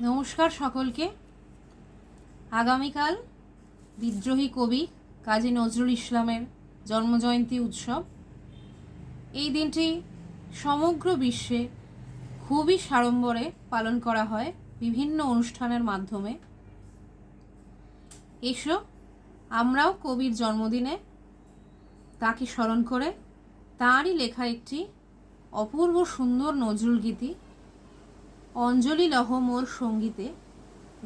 নমস্কার সকলকে। আগামীকাল বিদ্রোহী কবি কাজী নজরুল ইসলামের জন্মজয়ন্তী উৎসব। এই দিনটি সমগ্র বিশ্বে খুবই সাড়ম্বরে পালন করা হয় বিভিন্ন অনুষ্ঠানের মাধ্যমে। এসো আমরাও কবির জন্মদিনে তাকে স্মরণ করে তাঁরই লেখা একটি অপূর্ব সুন্দর নজরুল গীতি অঞ্জলি লহ মোর সঙ্গীতে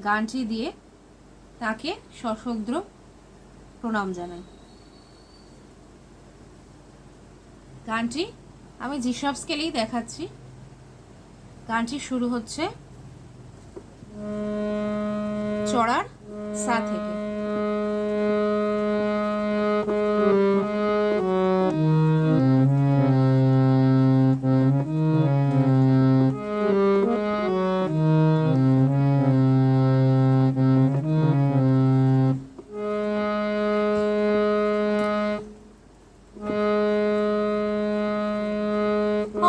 গানটি দিয়ে তাকে সশ্রদ্ধ প্রণাম জানাই। গানটি আমি জিসব স্কেলেই দেখাচ্ছি। গানটি শুরু হচ্ছে চড়ার সা থেকে।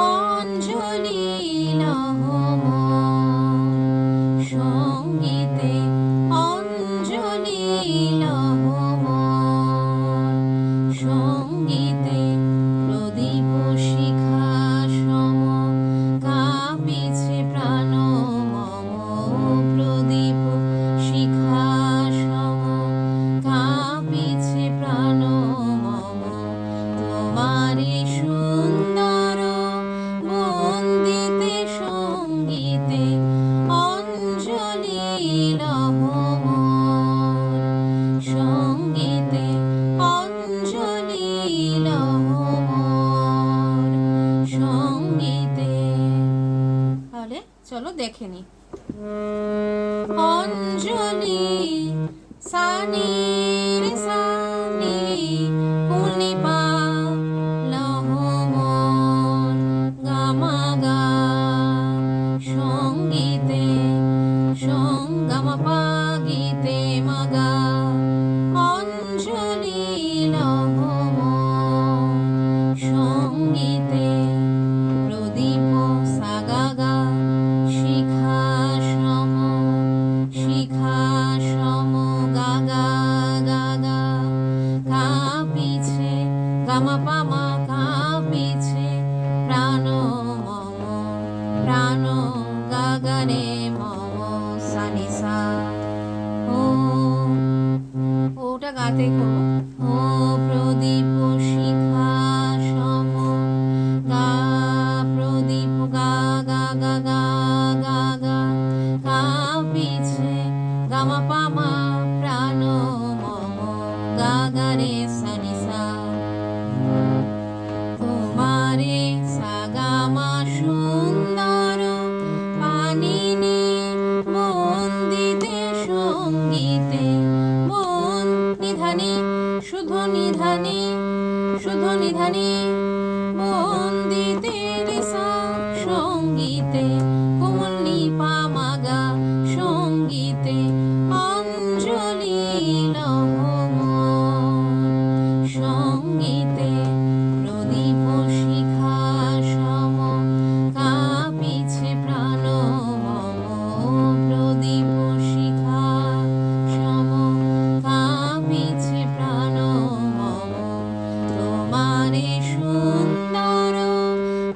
অঞ্জলি লহ মোর সঙ্গীতে, অঞ্জলি লহ মোর সঙ্গীতে, প্রদীপ শিখা সম কাঁপিছে প্রাণ মম, প্রদীপ শিখা সম কাঁপিছে প্রাণ মম, তোমারে সুন্দর বন্দিতে সঙ্গীতে, অঞ্জলি লহ মোর সঙ্গীতে, অঞ্জলি লহ মোর সঙ্গীতে। তাহলে চলো দেখে নি। অঞ্জলি সানি রে সানি কুনি পা লহ মোর গামা গা সঙ্গীতে, গামা পা গীতে মাগা, অঞ্জলি লহ মোর সঙ্গীতে, প্রদীপ সাগা গা শিখা সম, শিখা সম গাগা গাগা, কাঁপিছে গামা পামা কাঁপিছে প্রাণ মম, প্রাণ গাগারে মম সানি সা। ও ওটা গাতে করো। ও প্রদীপ শিখা সম গা, প্রদীপ গা গা গা গা গা গা, কাঁপিছে গামা পামা প্রাণ মম গাগারে সানি সা। তোমারে সাগামা সুন্দর পানিনি বন্দিতে সঙ্গীতে, মন নিধানি শুধু নিধানি, শুধু নিধানি বন্দিতে রে সা সঙ্গীতে, কোমল নিপা মাগা সঙ্গীতে, অঞ্জলি লহ মোর সঙ্গীতে, প্রদীপ শিখা সম কাঁপিছে প্রাণ মম, প্রদীপ শিখা সম কাঁপিছে প্রাণ মম, তোমারে সুন্দর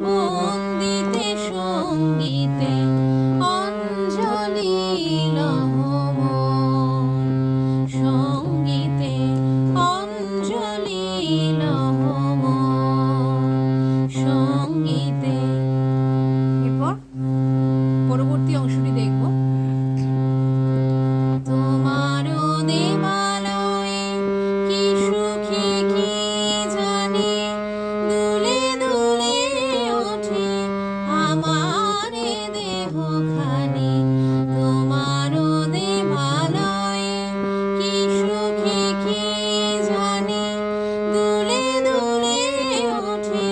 বন্দিতে সঙ্গীতে, অঞ্জলি লহ মোর সঙ্গীতে, অঞ্জলি লহ মোর সঙ্গীতে। এরপর পরবর্তী অংশটি দেখব। তোমারও দেবালয়ে কি সুখী কি জানি, দুলে দুলে ওঠে আমারে দেহখানি, তোমারও দেবালয়ে কি সুখী কি জানি, দুলে দুলে ওঠে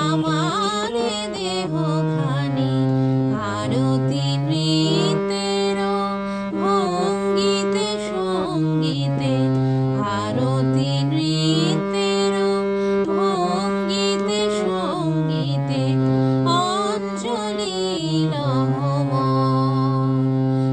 আমারে দেহখানি, আরতি নৃত্যের ভঙ্গিতে সঙ্গীতে, আরতি নৃত্যের ভঙ্গিতে সঙ্গীতে, অঞ্জলি লহ মোর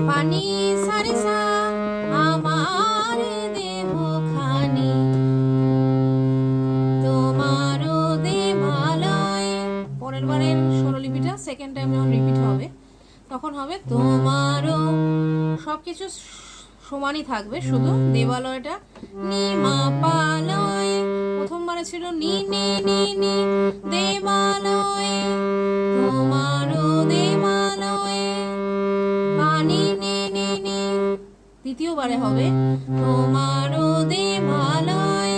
পানি সারে সা আমার দেহ খানি তোমারও দেবালয়। পরের বারের স্বরলিপিটা সেকেন্ড টাইম যখন রিপিট হবে তখন হবে তোমারও, সবকিছু সমানই থাকবে, শুধু দেবালয়টা নি মা পালয়। প্রথমবারে ছিল নি নি নি নি দেবালয়, তোমারও দেবালয় পানি নি নি নি। দ্বিতীয়বারে হবে তোমারও দেবালয়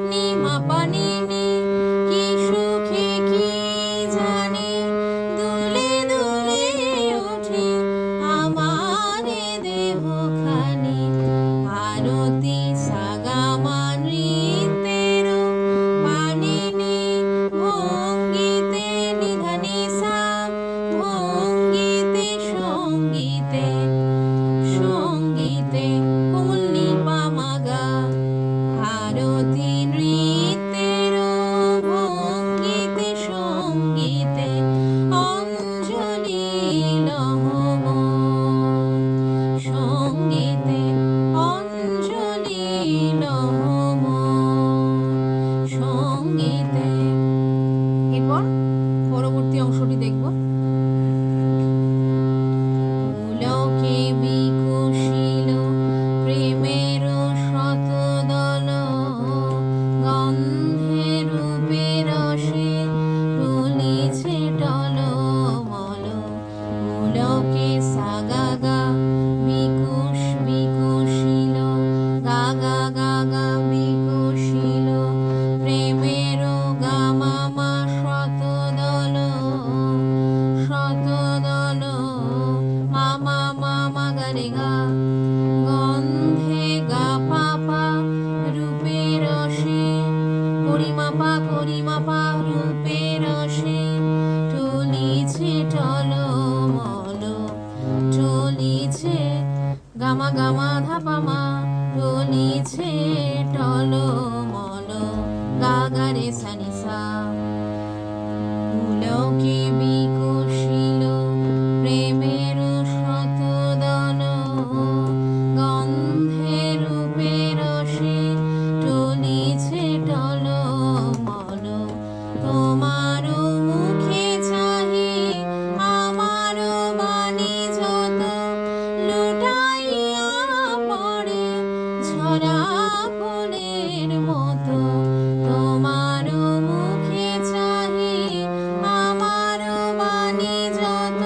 নি মা পানি নি, কি সুখে কি জানি দুলে দুলে ওঠে আমার দেহ খানি, আরতি সাগামা নৃত্যের পানি নি ভঙ্গিতে নিধানি সা ভঙ্গিতে সঙ্গীতে সঙ্গীতে কোমল নি পামাগা, আরতি নৃত্যের ভঙ্গিতে সঙ্গীতে অঞ্জলি লহম, সঙ্গীতে অঞ্জলি লহম সঙ্গীতে। এরপর পরবর্তী অংশটি দেখব। পুলকে বিকশিল প্রেমের শতদল, গন্ধে রূপে রসে টলিছে টলমল, পুলকে সাগাগা বিকশিল গা গা গা গা বিকশিল প্রেমের গামামা শতদল শতদল মামা মামা গারে গা, গন্ধে গা পাপা রূপে রসে করিমাপা রূপে রসে টলিছে টলমল, টলিছে গামা গামা ধাপামা টলিছে টলমল গা গা রে সানি সা। পুলকে বিকশিল প্রেমের শতদল, গন্ধে রূপে রসে টলিছে টলমল, তোমার মুখে চাহি আমার বাণী যত লুটাইয়া পড়ে ঝরা ফুলের মতো, তোমার মুখে চাহি আমার বাণী যত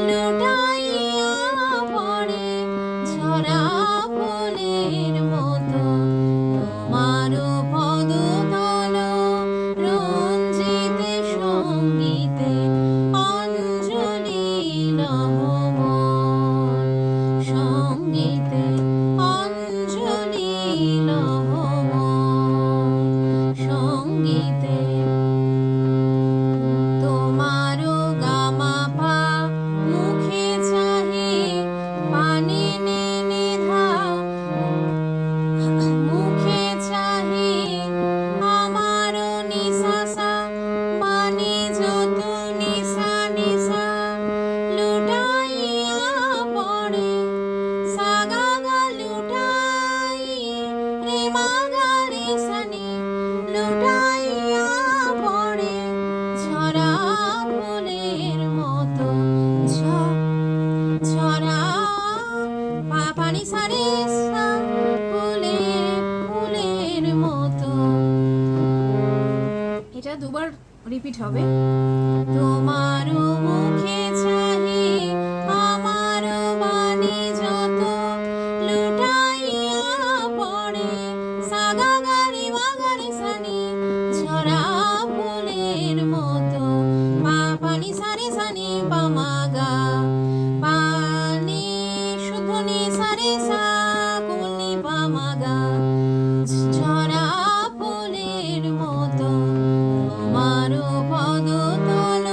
লুটাইয়া পড়ে ঝরা ফুলের মতো, তোমার পদতল রঞ্জিতে সঙ্গীতে অঞ্জলি লহম, সঙ্গীতে অঞ্জলি লহম সঙ্গীতে। তোমার গামা পা মুখে চাহি পানি নি নিধা, মুখে চাহি আমার নিশাসা বাণী যত নিশা নিশা লুটাইয়া পড়ে সাগা গা লুটাই রে মাগা রে সানি, লুটাইয়া পড়ে ঝরা ফুলের মতো ঝরা পানি সারে সা ফুলের মতো। এটা দুবার রিপিট হবে। তোমার মুখে চাহি আমার বাণী যত লুটাইয়া পড়ে সাগা গারে মাগারে সানি, ঝরা ফুলের মতো পানি সারে সানি পামাগা, পানি শুদ্ধ নি সারে সা কোমল পামাগা, ঝরা ফুলের মতো তোমার পদতল,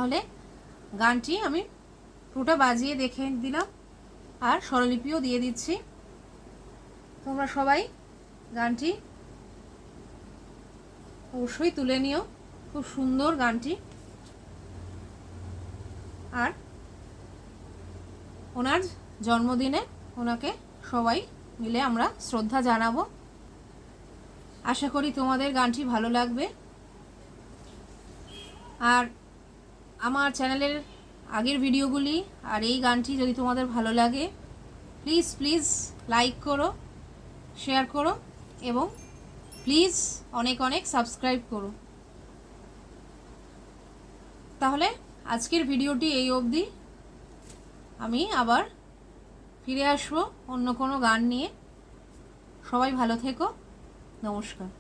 তাহলে গানটি আমি পুরোটা বাজিয়ে দেখে দিলাম আর স্বরলিপিও দিয়ে দিচ্ছি। তোমরা সবাই গানটি অবশ্যই তুলে নিও, খুব সুন্দর গানটি। আর ওনার জন্মদিনে ওনাকে সবাই মিলে আমরা শ্রদ্ধা জানাবো। আশা করি তোমাদের গানটি ভালো লাগবে। আর আমার চ্যানেলের আগের ভিডিওগুলি আর এই গানটি যদি তোমাদের ভালো লাগে প্লিজ প্লিজ লাইক করো, শেয়ার করো এবং প্লিজ অনেক অনেক সাবস্ক্রাইব করো। তাহলে আজকের ভিডিওটি এই অবধি। আমি আবার ফিরে আসবো অন্য কোনো গান নিয়ে। সবাই ভালো থেকো। নমস্কার।